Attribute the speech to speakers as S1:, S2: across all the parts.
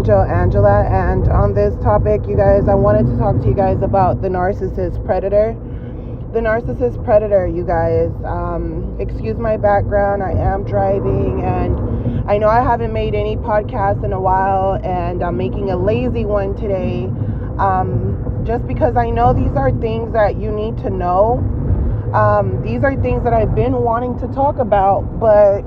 S1: Angel Angela, and on this topic, you guys, I wanted to talk to you guys about the narcissist predator. The narcissist predator, you guys. Excuse my background. I am driving, and I know I haven't made any podcasts in a while, and I'm making a lazy one today, just because I know these are things that you need to know. These are things that I've been wanting to talk about, but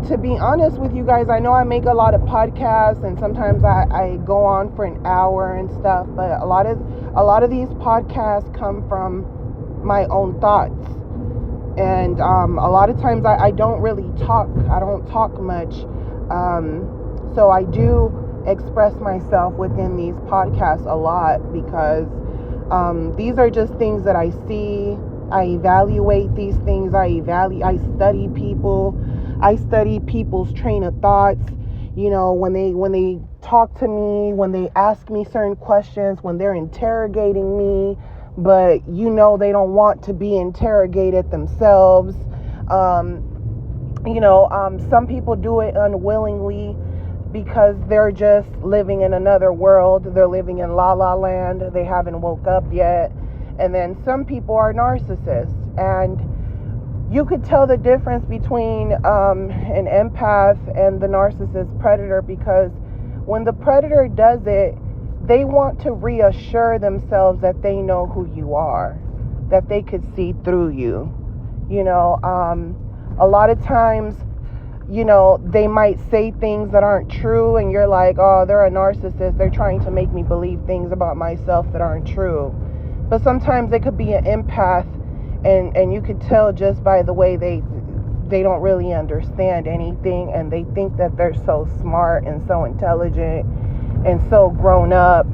S1: to be honest with you guys, I know I make a lot of podcasts, and sometimes I go on for an hour and stuff, but a lot of these podcasts come from my own thoughts, and a lot of times I don't really talk. I don't talk much, so I do express myself within these podcasts a lot, because these are just things that I see. I evaluate these things. I study people. I study people's train of thoughts, when they talk to me, when they ask me certain questions, when they're interrogating me, but they don't want to be interrogated themselves. Some people do it unwillingly because they're just living in another world. They're living in la la land. They haven't woke up yet. And then some people are narcissists, and you could tell the difference between an empath and the narcissist predator, because when the predator does it, they want to reassure themselves that they know who you are, that they could see through you. A lot of times, they might say things that aren't true, and you're like, oh, they're a narcissist. They're trying to make me believe things about myself that aren't true. But sometimes they could be an empath, and you could tell just by the way they don't really understand anything, and they think that they're so smart and so intelligent and so grown up,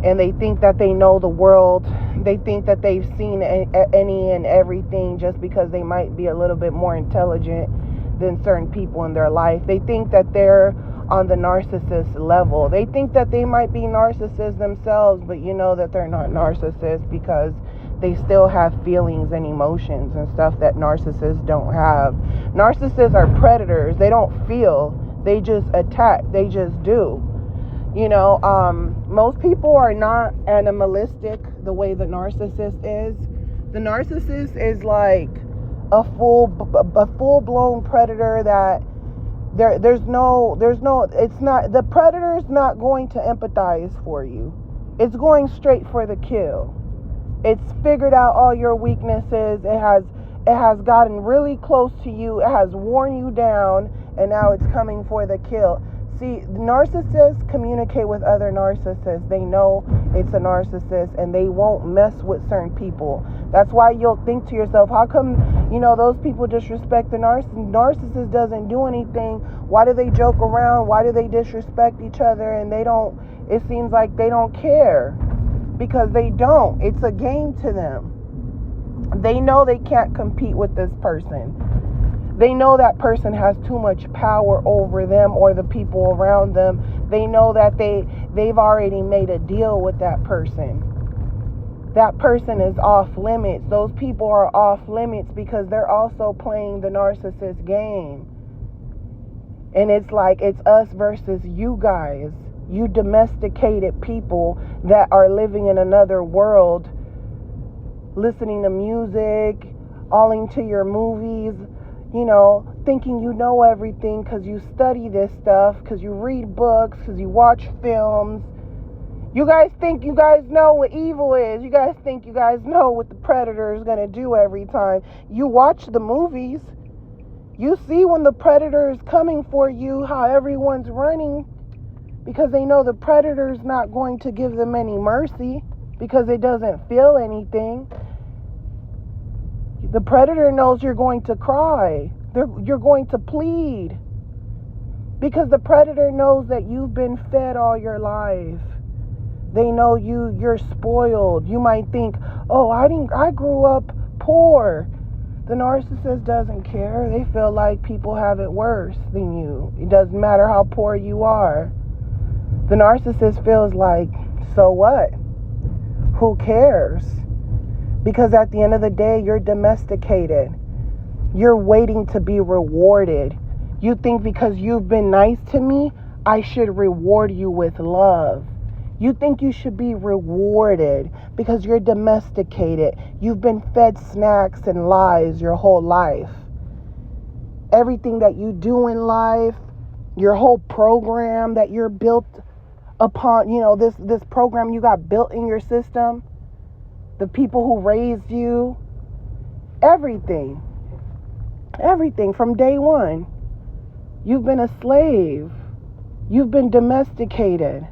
S1: and they think that they know the world. They think that they've seen any and everything just because they might be a little bit more intelligent than certain people in their life. They think that they're on the narcissist level. They think that they might be narcissists themselves, but that they're not narcissists, because they still have feelings and emotions and stuff that narcissists don't have. Narcissists are predators. They don't feel. They just attack. They just do. Most people are not animalistic the way the narcissist is. The narcissist is like a full-blown predator that the predator's not going to empathize for you. It's going straight for the kill. It's figured out all your weaknesses. It has gotten really close to you. It has worn you down, and now it's coming for the kill. See, narcissists communicate with other narcissists. They know it's a narcissist, and they won't mess with certain people. That's why you'll think to yourself, how come, those people disrespect the narcissist? Narcissist doesn't do anything. Why do they joke around? Why do they disrespect each other? And it seems like they don't care, because they don't. It's a game to them. They know they can't compete with this person. They know that person has too much power over them or the people around them. They know that they've already made a deal with that person. That person is off limits. Those people are off limits because they're also playing the narcissist game. And it's like, it's us versus you guys. You domesticated people that are living in another world, listening to music, all into your movies, thinking you know everything because you study this stuff, because you read books, because you watch films. You guys think you guys know what evil is. You guys think you guys know what the predator is going to do every time. You watch the movies. You see when the predator is coming for you, how everyone's running, because they know the predator's not going to give them any mercy, because it doesn't feel anything. The predator knows you're going to cry. You're going to plead, because the predator knows that you've been fed all your life. They know you're spoiled. You might think, oh, I grew up poor. The narcissist doesn't care. They feel like people have it worse than you. It doesn't matter how poor you are. The narcissist feels like, so what? Who cares? Because at the end of the day, you're domesticated. You're waiting to be rewarded. You think because you've been nice to me, I should reward you with love. You think you should be rewarded because you're domesticated. You've been fed snacks and lies your whole life. Everything that you do in life, your whole program that you're built upon, this program you got built in your system, the people who raised you, everything from day one. You've been a slave. You've been domesticated.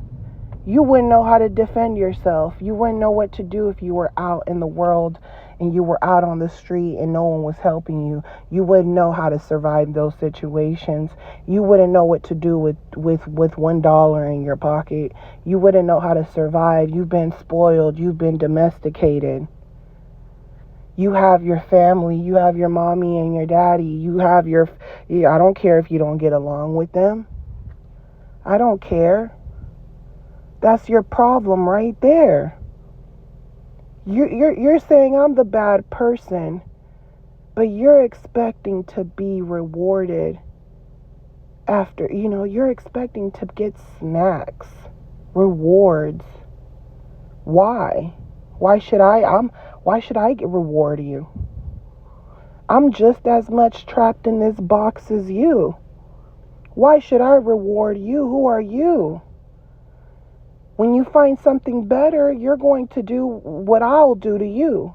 S1: You wouldn't know how to defend yourself. You wouldn't know what to do if you were out in the world and you were out on the street and no one was helping you. You wouldn't know how to survive those situations. You wouldn't know what to do with $1 in your pocket. You wouldn't know how to survive. You've been spoiled. You've been domesticated. You have your family. You have your mommy and your daddy. You have I don't care if you don't get along with them. I don't care. That's your problem right there. You're saying I'm the bad person, but you're expecting to be rewarded after, you're expecting to get snacks, rewards. Why? Why should I reward you? I'm just as much trapped in this box as you. Why should I reward you? Who are you? When you find something better, you're going to do what I'll do to you.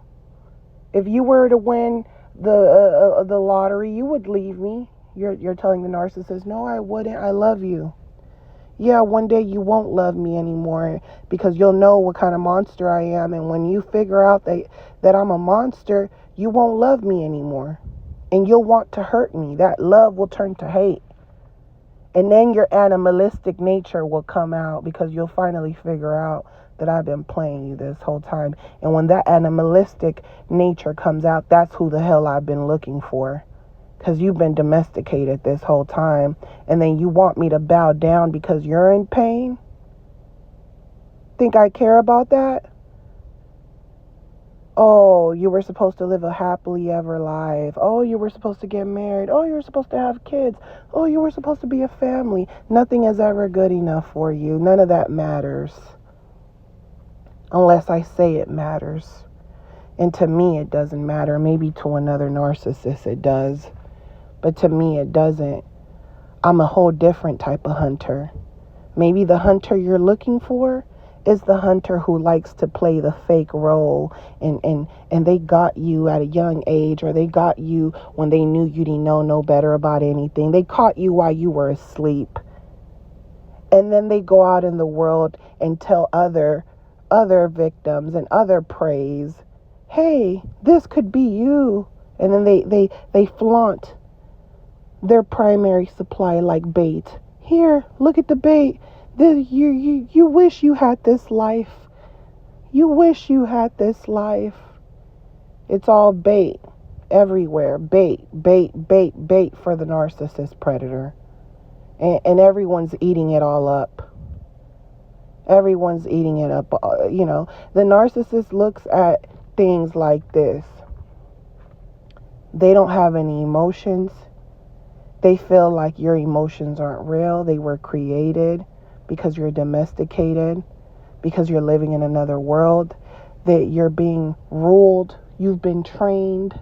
S1: If you were to win the lottery, you would leave me. You're telling the narcissist, no, I wouldn't. I love you. Yeah, one day you won't love me anymore because you'll know what kind of monster I am. And when you figure out that I'm a monster, you won't love me anymore. And you'll want to hurt me. That love will turn to hate. And then your animalistic nature will come out because you'll finally figure out that I've been playing you this whole time. And when that animalistic nature comes out, that's who the hell I've been looking for. Because you've been domesticated this whole time. And then you want me to bow down because you're in pain? Think I care about that? Oh, you were supposed to live a happily ever life. Oh, you were supposed to get married. Oh, you were supposed to have kids. Oh, you were supposed to be a family. Nothing is ever good enough for you. None of that matters. Unless I say it matters. And to me, it doesn't matter. Maybe to another narcissist it does. But to me, it doesn't. I'm a whole different type of hunter. Maybe the hunter you're looking for is the hunter who likes to play the fake role and they got you at a young age, or they got you when they knew you didn't know no better about anything. They caught you while you were asleep. And then they go out in the world and tell other victims and other preys, hey, this could be you. And then they flaunt their primary supply like bait. Here, look at the bait. You wish you had this life. You wish you had this life. It's all bait everywhere. Bait for the narcissist predator. And everyone's eating it all up. Everyone's eating it up. The narcissist looks at things like this. They don't have any emotions. They feel like your emotions aren't real. They were created because you're domesticated, because you're living in another world, that you're being ruled. You've been trained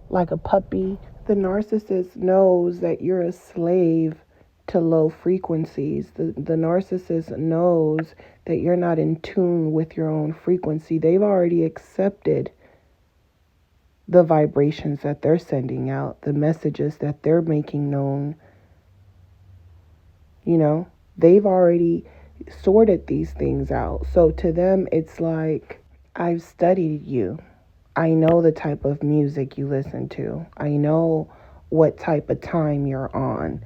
S1: like a puppy. The narcissist knows that you're a slave to low frequencies. The narcissist knows that you're not in tune with your own frequency. They've already accepted the vibrations that they're sending out, the messages that they're making known. They've already sorted these things out. So to them, it's like, I've studied you. I know the type of music you listen to. I know what type of time you're on.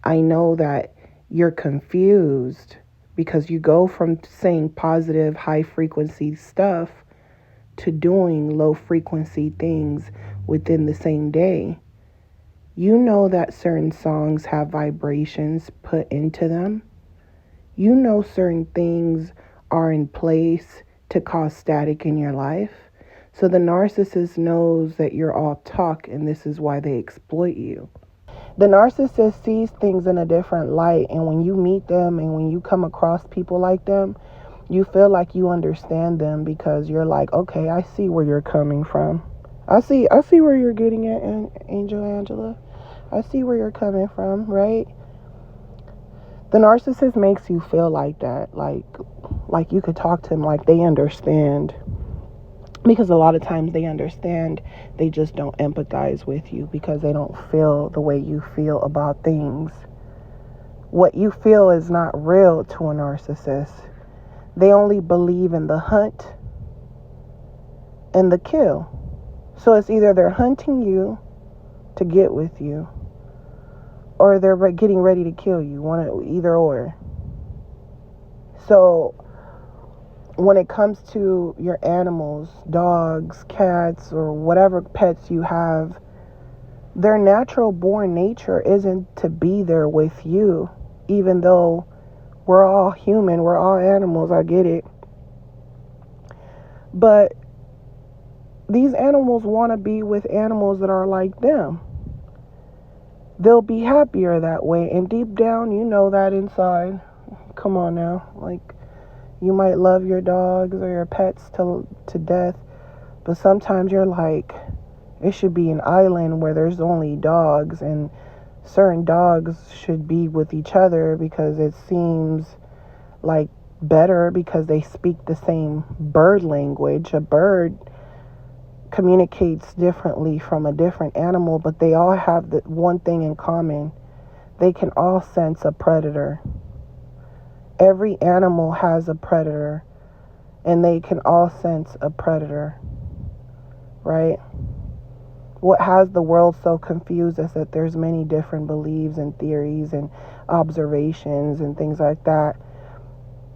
S1: I know that you're confused because you go from saying positive, high frequency stuff to doing low frequency things within the same day. You know that certain songs have vibrations put into them. You know certain things are in place to cause static in your life. So the narcissist knows that you're all talk, and this is why they exploit you. The narcissist sees things in a different light, and when you meet them and when you come across people like them, you feel like you understand them because you're like, okay, I see where you're coming from. I see where you're getting at, Angel Angela. I see where you're coming from, right? The narcissist makes you feel like that, like you could talk to them like they understand. Because a lot of times they understand, they just don't empathize with you because they don't feel the way you feel about things. What you feel is not real to a narcissist. They only believe in the hunt and the kill. So it's either they're hunting you to get with you, or they're getting ready to kill you, either or. So when it comes to your animals, dogs, cats, or whatever pets you have, their natural born nature isn't to be there with you, even though we're all human, we're all animals, I get it. But these animals want to be with animals that are like them. They'll be happier that way, and deep down, you know that inside. Come on now, like, you might love your dogs or your pets to death, but sometimes you're like, it should be an island where there's only dogs, and certain dogs should be with each other because it seems like better because they speak the same bird language. A bird communicates differently from a different animal, but they all have the one thing in common. They can all sense a predator. Every animal has a predator, and they can all sense a predator, right? What has the world so confused is that there's many different beliefs and theories and observations and things like that.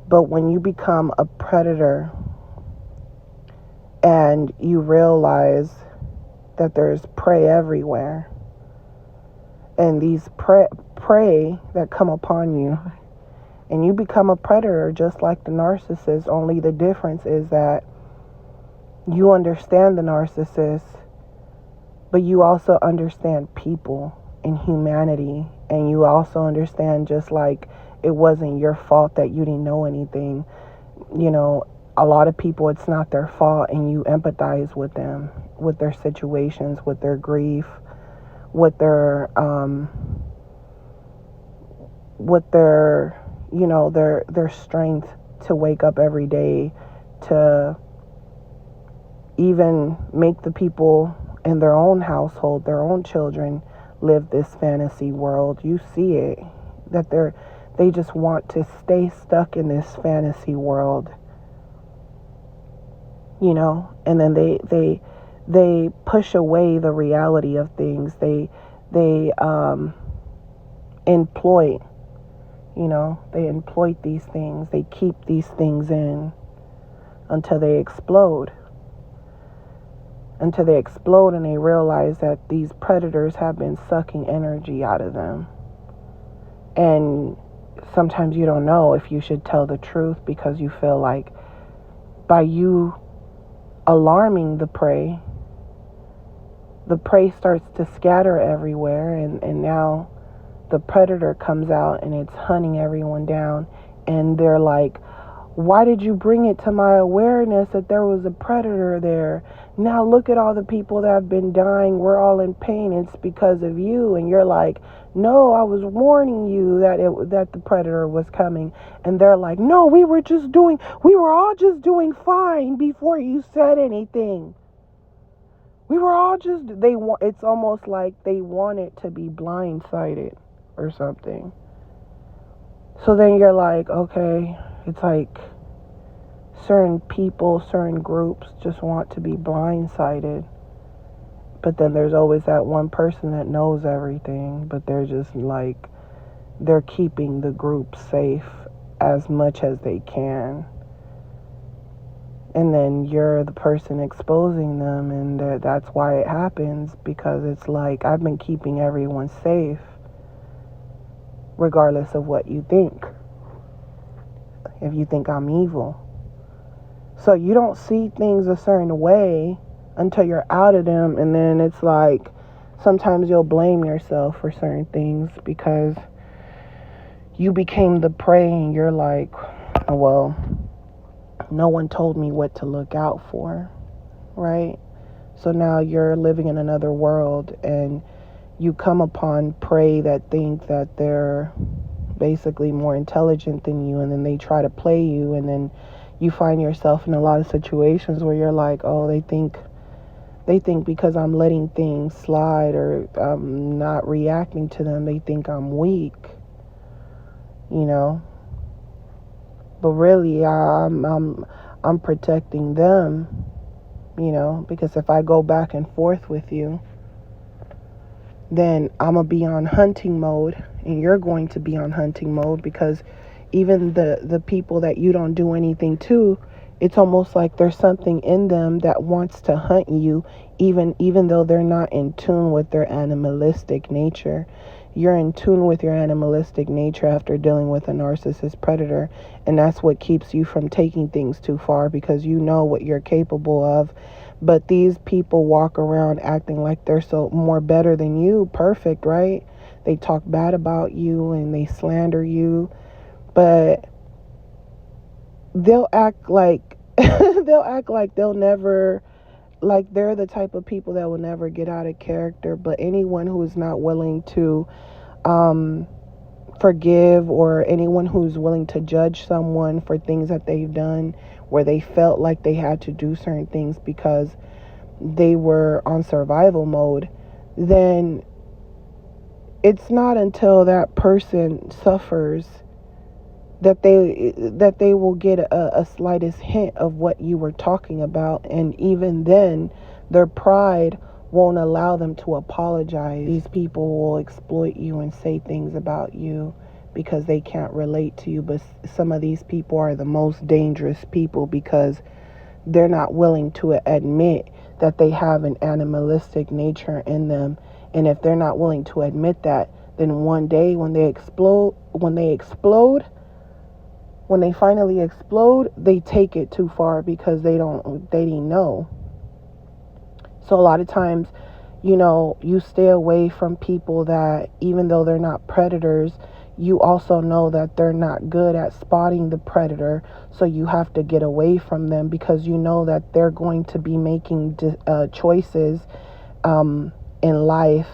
S1: But when you become a predator and you realize that there's prey everywhere, and these prey that come upon you, and you become a predator just like the narcissist, only the difference is that you understand the narcissist, but you also understand people and humanity, and you also understand, just like it wasn't your fault that you didn't know anything. You know, a lot of people, it's not their fault, and you empathize with them, with their situations, with their grief, with their you know, their strength to wake up every day, to even make the people in their own household, their own children, live this fantasy world. You see it, that they just want to stay stuck in this fantasy world, you know, and then they push away the reality of things. They exploit, you know, they exploit these things. They keep these things in until they explode. Until they explode and they realize that these predators have been sucking energy out of them. And sometimes you don't know if you should tell the truth, because you feel like by you alarming the prey starts to scatter everywhere, and now the predator comes out and it's hunting everyone down, and they're like, why did you bring it to my awareness that there was a predator there? Now look at all the people that have been dying. We're all in pain. It's because of you. And you're like, no, I was warning you that the predator was coming. And they're like, no, we were all just doing fine before you said anything. We were all just, it's almost like they want it to be blindsided or something. So then you're like, okay, it's like certain people, certain groups just want to be blindsided. But then there's always that one person that knows everything, but they're just like, they're keeping the group safe as much as they can. And then you're the person exposing them, and that's why it happens, because it's like, I've been keeping everyone safe regardless of what you think. If you think I'm evil. So you don't see things a certain way until you're out of them, and then it's like Sometimes you'll blame yourself for certain things because you became the prey and you're like, well, no one told me what to look out for, right? So now you're living in another world and you come upon prey that think that they're basically more intelligent than you, and then they try to play you, and then you find yourself in a lot of situations where you're like, oh, they think because I'm letting things slide or I'm not reacting to them, they think I'm weak, you know. But really, I'm protecting them, you know, because if I go back and forth with you, then I'm going to be on hunting mode and you're going to be on hunting mode, because even the people that you don't do anything to, it's almost like there's something in them that wants to hunt you, even though they're not in tune with their animalistic nature. You're in tune with your animalistic nature after dealing with a narcissist predator, and that's what keeps you from taking things too far, because you know what you're capable of. But these people walk around acting like they're so more better than you, perfect, right? They talk bad about you and they slander you, but they'll act like they'll never, like they're the type of people that will never get out of character. But anyone who is not willing to forgive, or anyone who's willing to judge someone for things that they've done where they felt like they had to do certain things because they were on survival mode, then it's not until that person suffers that they will get a slightest hint of what you were talking about. And even then, their pride won't allow them to apologize. These people will exploit you and say things about you because they can't relate to you. But some of these people are the most dangerous people because they're not willing to admit that they have an animalistic nature in them. And if they're not willing to admit that, then one day when they finally explode, they take it too far because they didn't know. So a lot of times, you know, you stay away from people that, even though they're not predators, you also know that they're not good at spotting the predator. So you have to get away from them because you know that they're going to be making choices in life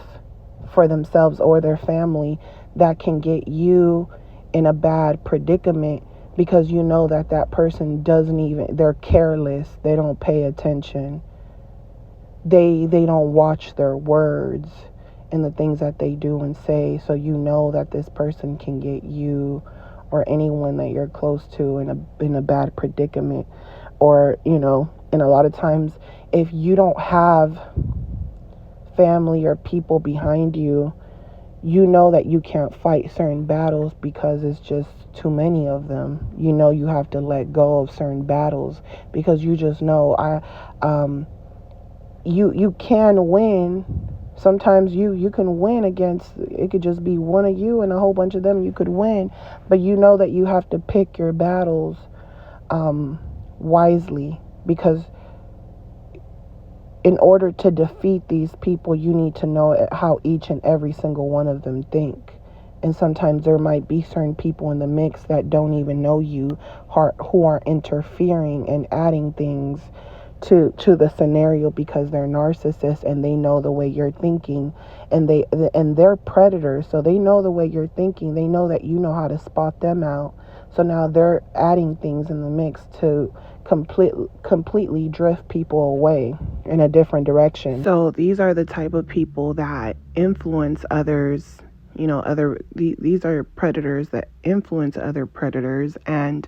S1: for themselves or their family that can get you in a bad predicament, because you know that person they're careless, they don't pay attention, they don't watch their words and the things that they do and say. So you know that this person can get you or anyone that you're close to in a bad predicament. Or, you know, and a lot of times if you don't have family or people behind you, you know that you can't fight certain battles because it's just too many of them. You know you have to let go of certain battles because you just know you can win. Sometimes you can win against, it could just be one of you and a whole bunch of them, you could win. But you know that you have to pick your battles wisely, because in order to defeat these people, you need to know how each and every single one of them think. And sometimes there might be certain people in the mix that don't even know you, who are interfering and adding things to the scenario because they're narcissists and they know the way you're thinking, and they're predators, so they know the way you're thinking. They know that you know how to spot them out. So now they're adding things in the mix to completely drift people away in a different direction. So these are the type of people that influence others. You know, these are predators that influence other predators, and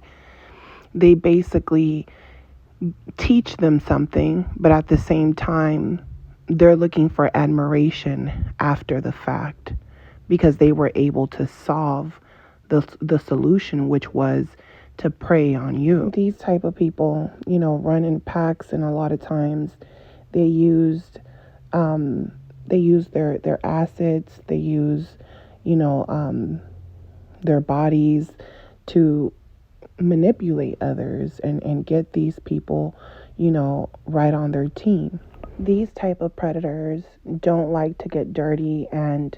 S1: they basically teach them something, but at the same time, they're looking for admiration after the fact because they were able to solve the solution, which was to prey on you. These type of people, you know, run in packs, and a lot of times they use their assets, they use, you know, their bodies to manipulate others and get these people, you know, right on their team. These type of predators don't like to get dirty, and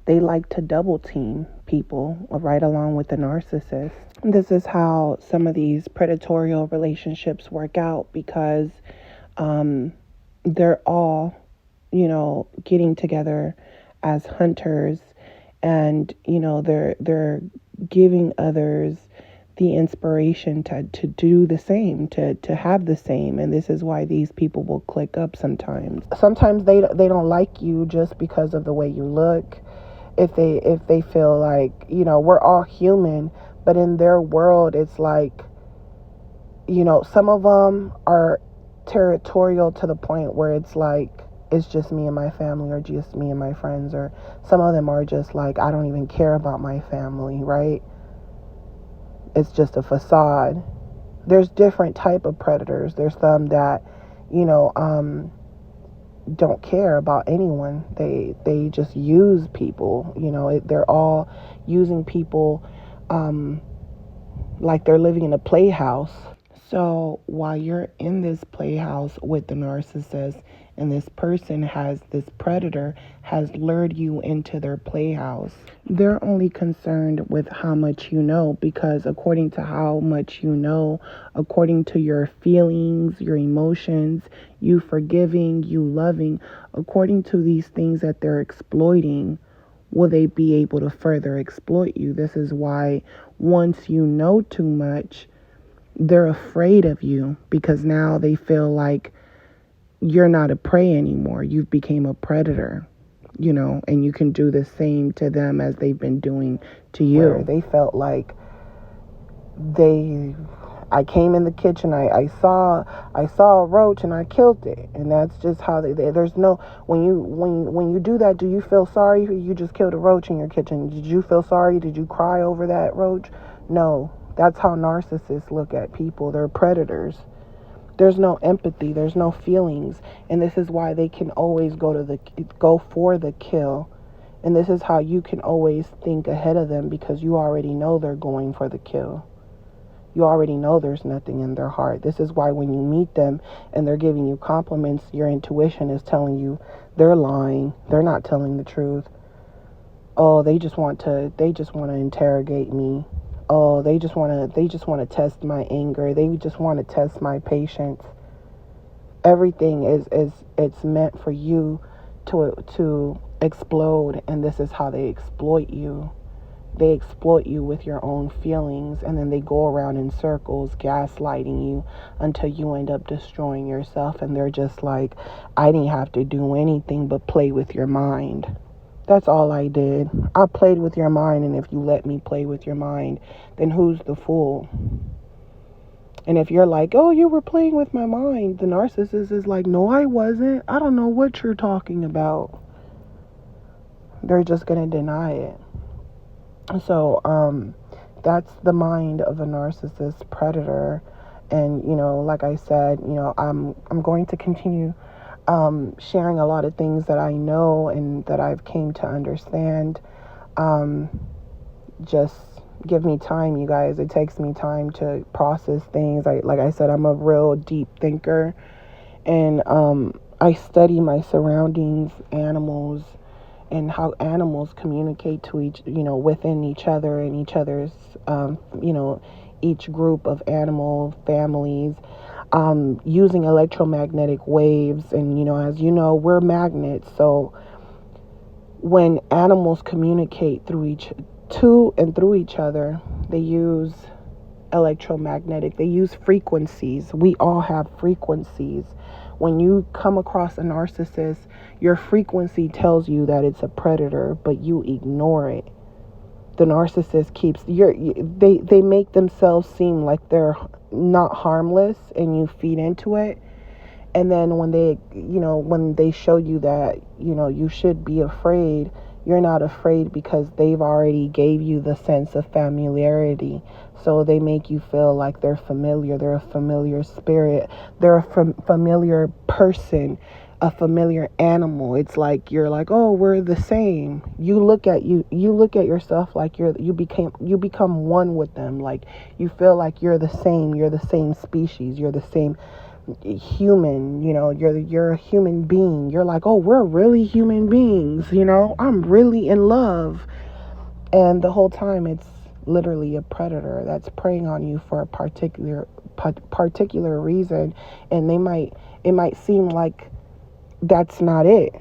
S1: they like to double team people right along with the narcissist. This is how some of these predatory relationships work out, because um, they're all, getting together as hunters, and they're giving others the inspiration to do the same, to have the same. And this is why these people will click up sometimes. Sometimes they don't like you just because of the way you look. If they feel like, we're all human, but in their world it's like, some of them are territorial to the point where it's like, it's just me and my family, or just me and my friends, or some of them are just like, I don't even care about my family, right? It's just a facade. There's different type of predators. There's some that, don't care about anyone. They just use people. They're all using people like they're living in a playhouse. So while you're in this playhouse with the narcissist, and this predator has lured you into their playhouse, they're only concerned with how much you know, because according to how much you know, according to your feelings, your emotions, you forgiving, you loving, according to these things that they're exploiting, will they be able to further exploit you. This is why once you know too much, they're afraid of you, because now they feel like you're not a prey anymore. You've become a predator, and you can do the same to them as they've been doing to you. Where they felt like I came in the kitchen, I saw a roach and I killed it, and that's just how there's no, when you do that, do you feel sorry? You just killed a roach in your kitchen. Did you feel sorry? Did you cry over that roach? No. That's how narcissists look at people. They're predators. There's no empathy. There's no feelings. And this is why they can always go for the kill. And this is how you can always think ahead of them, because you already know they're going for the kill. You already know there's nothing in their heart. This is why when you meet them and they're giving you compliments, your intuition is telling you they're lying. They're not telling the truth. Oh, they just want to interrogate me. Oh, they just want to test my anger. They just want to test my patience. Everything it's meant for you to explode, and this is how they exploit you. They exploit you with your own feelings, and then they go around in circles gaslighting you until you end up destroying yourself, and they're just like, I didn't have to do anything but play with your mind. That's all I did. I played with your mind, and if you let me play with your mind, then who's the fool? And if you're like, oh, you were playing with my mind, the narcissist is like, no, I wasn't. I don't know what you're talking about. They're just going to deny it. So, that's the mind of a narcissist predator. And, like I said, I'm going to continue sharing a lot of things that I know and that I've came to understand. Just give me time, you guys. It takes me time to process things. Like I said, I'm a real deep thinker, and I study my surroundings, animals, and how animals communicate to within each other and each other's, each group of animal families. Using electromagnetic waves, and as you know, we're magnets. So when animals communicate through each other, they use electromagnetic. They use frequencies. We all have frequencies. When you come across a narcissist, your frequency tells you that it's a predator, but you ignore it. The narcissist they make themselves seem like they're not harmless, and you feed into it. And then when they show you that, you should be afraid, you're not afraid, because they've already gave you the sense of familiarity. So they make you feel like they're familiar. They're a familiar spirit. They're a familiar person, a familiar animal. It's like you're like, oh, we're the same. You look at yourself like you become one with them. Like you feel like you're the same species. You're the same human, you're a human being. You're like, oh, we're really human beings, I'm really in love. And the whole time it's literally a predator that's preying on you for a particular reason. And it might seem like that's not it.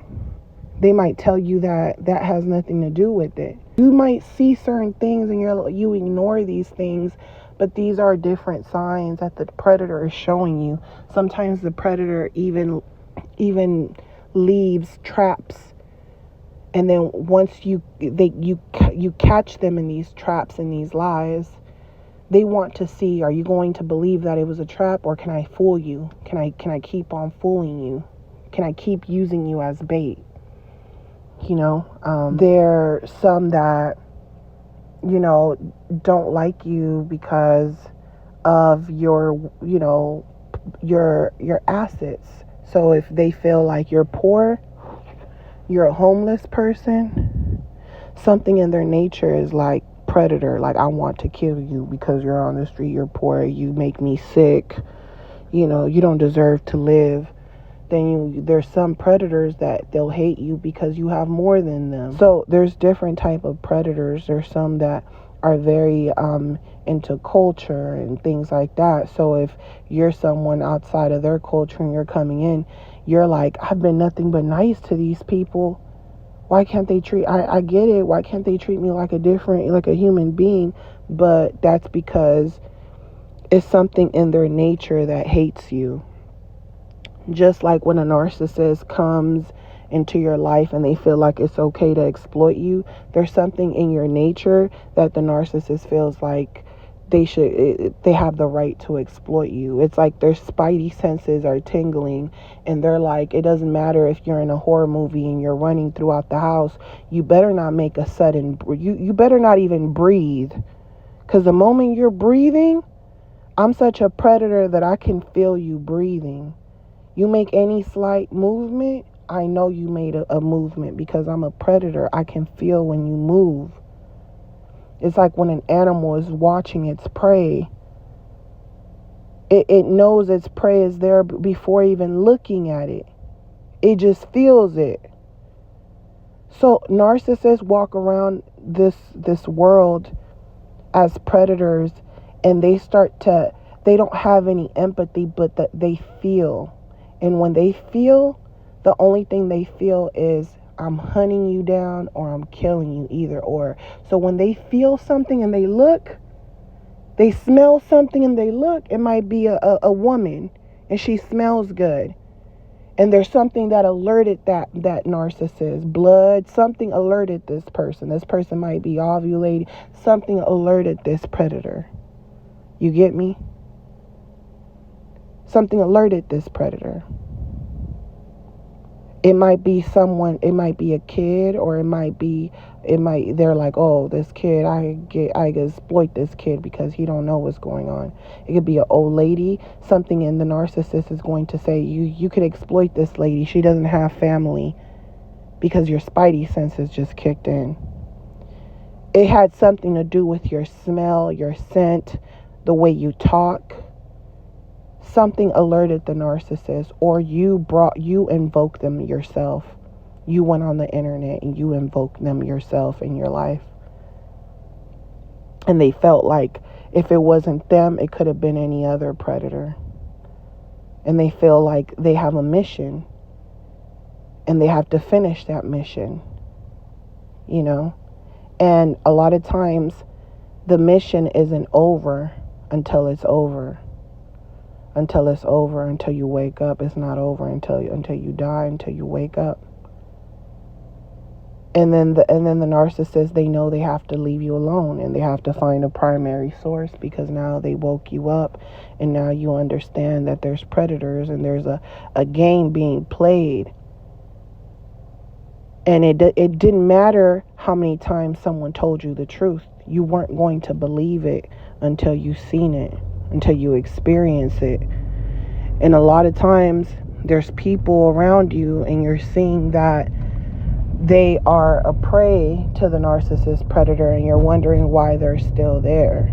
S1: They might tell you that has nothing to do with it. You might see certain things and you ignore these things, but these are different signs that the predator is showing you. Sometimes the predator even leaves traps, and then once you catch them in these traps and these lies, they want to see, are you going to believe that it was a trap, or can I fool you? Can I keep on fooling you? Can I keep using you as bait? There are some that, don't like you because of your assets. So if they feel like you're poor, you're a homeless person, something in their nature is like predator. Like, I want to kill you because you're on the street, you're poor, you make me sick, you don't deserve to live. Then there's some predators that they'll hate you because you have more than them. So there's different type of predators. There's some that are very into culture and things like that. So if you're someone outside of their culture and you're coming in, you're like, I've been nothing but nice to these people. Why can't they I get it. Why can't they treat me like a human being? But that's because it's something in their nature that hates you. Just like when a narcissist comes into your life and they feel like it's okay to exploit you, there's something in your nature that the narcissist feels like they have the right to exploit you. It's like their spidey senses are tingling, and they're like, it doesn't matter if you're in a horror movie and you're running throughout the house, you better not make a sudden, you better not even breathe, because the moment you're breathing, I'm such a predator that I can feel you breathing. You make any slight movement, I know you made a movement, because I'm a predator. I can feel when you move. It's like when an animal is watching its prey. It knows its prey is there before even looking at it. It just feels it. So narcissists walk around this world as predators, and they don't have any empathy, but that they feel. And when they feel, the only thing they feel is, I'm hunting you down or I'm killing you, either or. So when they feel something and they smell something and they look, it might be a woman and she smells good. And there's something that alerted that narcissist. Blood, something alerted this person. This person might be ovulating. Something alerted this predator. You get me? Something alerted this predator. It might be someone, it might be a kid, or they're like, oh, this kid, I exploit this kid because he don't know what's going on. It could be an old lady. Something in the narcissist is going to say, you could exploit this lady. She doesn't have family, because your spidey senses just kicked in. It had something to do with your smell, your scent, the way you talk. Something alerted the narcissist, or you invoked them yourself. You went on the internet and you invoked them yourself in your life. And they felt like if it wasn't them, it could have been any other predator. And they feel like they have a mission and they have to finish that mission, And a lot of times the mission isn't over until it's over. Until it's over, until you wake up. It's not over until you die, until you wake up. And then the narcissist, they know they have to leave you alone, and they have to find a primary source, because now they woke you up, and now you understand that there's predators and there's a game being played. And it didn't matter how many times someone told you the truth. You weren't going to believe it until you seen it, until you experience it. And a lot of times there's people around you and you're seeing that they are a prey to the narcissist predator, and you're wondering why they're still there.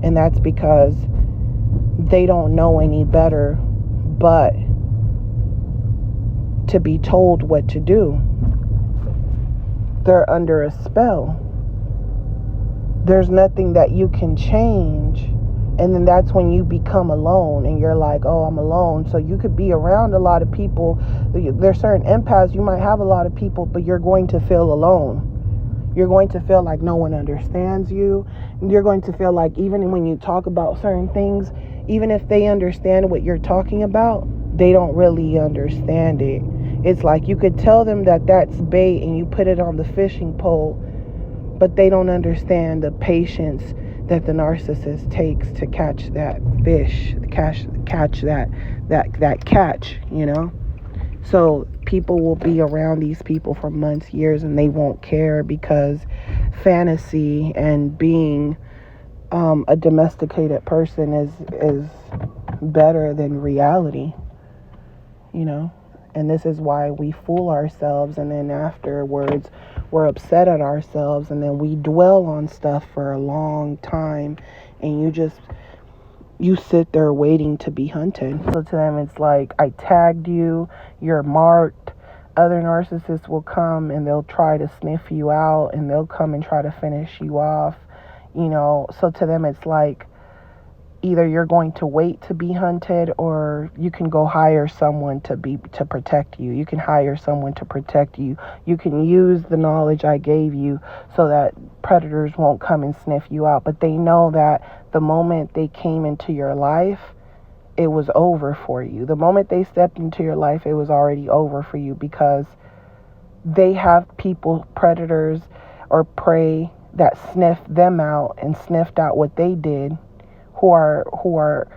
S1: And that's because they don't know any better but to be told what to do. They're under a spell. There's nothing that you can change. And then that's when you become alone and you're like, oh, I'm alone. So you could be around a lot of people. There's certain empaths, you might have a lot of people, but you're going to feel alone. You're going to feel like no one understands you. You're going to feel like even when you talk about certain things, even if they understand what you're talking about, they don't really understand it. It's like you could tell them that that's bait and you put it on the fishing pole, but they don't understand the patience that the narcissist takes to catch that fish, catch that catch, you know? So people will be around these people for months, years, and they won't care because fantasy and being a domesticated person is better than reality, you know? And this is why we fool ourselves, and then afterwards we're upset at ourselves, and then we dwell on stuff for a long time, and you sit there waiting to be hunted. So to them it's like, I tagged you, you're marked. Other narcissists will come and they'll try to sniff you out, and they'll come and try to finish you off, you know. So to them it's like, either you're going to wait to be hunted, or you can go hire someone to protect you. You can hire someone to protect you. You can use the knowledge I gave you so that predators won't come and sniff you out. But they know that the moment they came into your life, it was over for you. The moment they stepped into your life, it was already over for you, because they have people, predators or prey, that sniffed them out and sniffed out what they did, who are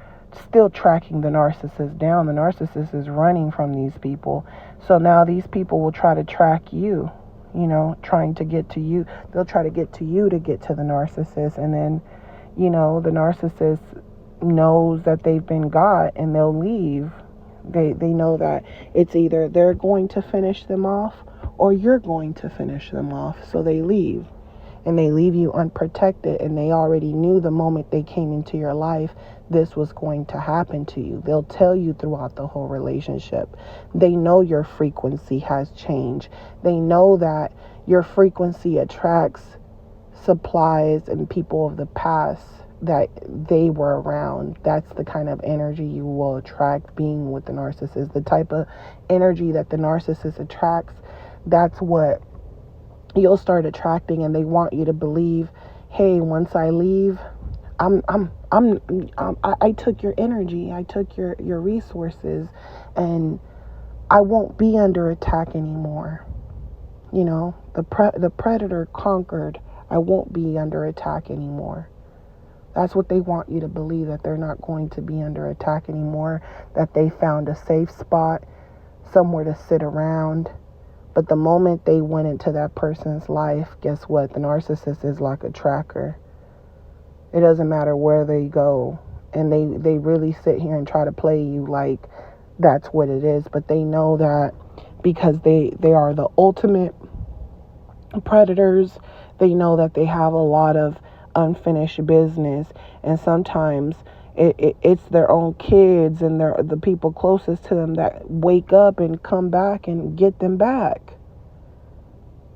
S1: still tracking the narcissist down. The narcissist is running from these people. So now these people will try to track you, you know, trying to get to you. They'll try to get to you to get to the narcissist. And then, you know, the narcissist knows that they've been got, and they'll leave. They know that it's either they're going to finish them off or you're going to finish them off. So they leave. And they leave you unprotected, and they already knew the moment they came into your life, this was going to happen to you. They'll tell you throughout the whole relationship. They know your frequency has changed. They know that your frequency attracts supplies and people of the past that they were around. That's the kind of energy you will attract being with the narcissist. The type of energy that the narcissist attracts, that's what you'll start attracting. And they want you to believe, hey, once I leave, I took your energy, I took your resources, and I won't be under attack anymore. You know, the predator conquered. I won't be under attack anymore. That's what they want you to believe, that they're not going to be under attack anymore, that they found a safe spot, somewhere to sit around. But the moment they went into that person's life, guess what? The narcissist is like a tracker. It doesn't matter where they go. And they really sit here and try to play you like that's what it is. But they know that because they are the ultimate predators, they know that they have a lot of unfinished business. And sometimes it's their own kids and the people closest to them that wake up and come back and get them back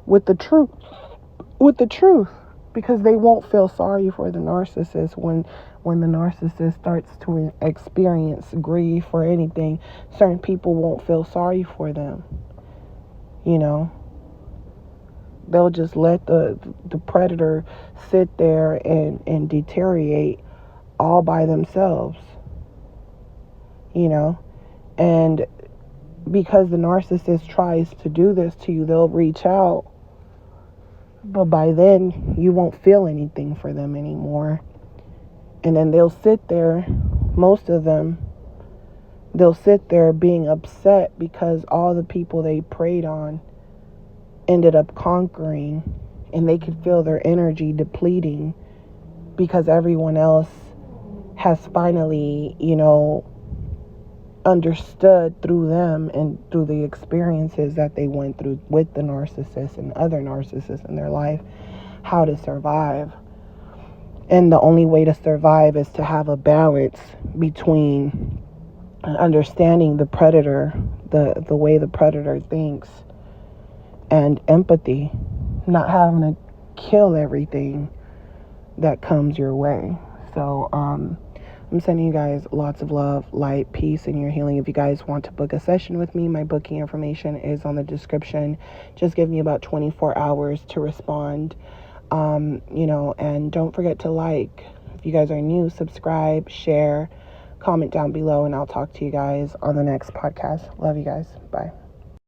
S1: with the truth, because they won't feel sorry for the narcissist when the narcissist starts to experience grief or anything. Certain people won't feel sorry for them, you know. They'll just let the predator sit there and deteriorate all by themselves, you know. And because the narcissist tries to do this to you, they'll reach out, but by then you won't feel anything for them anymore. And then they'll sit there, most of them, they'll sit there being upset because all the people they preyed on ended up conquering, and they could feel their energy depleting because everyone else has finally, you know, understood through them and through the experiences that they went through with the narcissist and other narcissists in their life, how to survive. And the only way to survive is to have a balance between and understanding the predator, the way the predator thinks, and empathy, not having to kill everything that comes your way. So I'm sending you guys lots of love, light, peace, and your healing. If you guys want to book a session with me, my booking information is on the description. Just give me about 24 hours to respond. And don't forget to like. If you guys are new, subscribe, share, comment down below, and I'll talk to you guys on the next podcast. Love you guys. Bye.